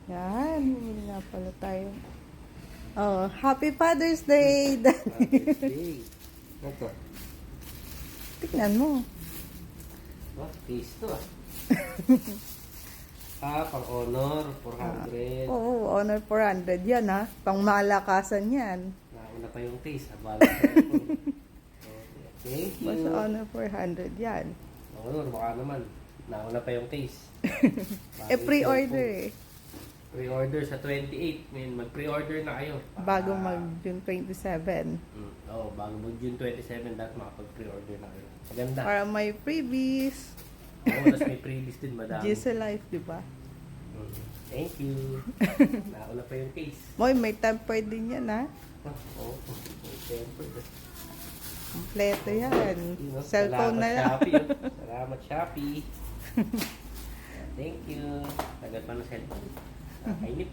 Yan, bumili nga pala tayo. Oh, Happy Father's Day! Father's Day. Ito. Tignan mo. Oh, case to ah. Pang honor, 400. Oo, Honor 400 yan ha. Pang malakasan yan. Nauna pa yung case. Abala pa yung thank you. Basta Honor 400 yan. Honor, baka naman. Nauna pa yung case. Pre-order eh. Pre-order sa 28. Mag-pre-order na kayo. Bago mag-June 27. Oo, bago mag-June 27, dapat makapag-pre-order na kayo. Maganda. Para may freebies. Oo, tapos may freebies din, madami. GC Life, di ba? Thank you. Nauna pa yung case. Moy, may temper din yan ha. Oo, temper. Kompleto yan. Cellphone na lang. Salamat, Shopee. Thank you. Tagal pa ng cellphone. Kainit.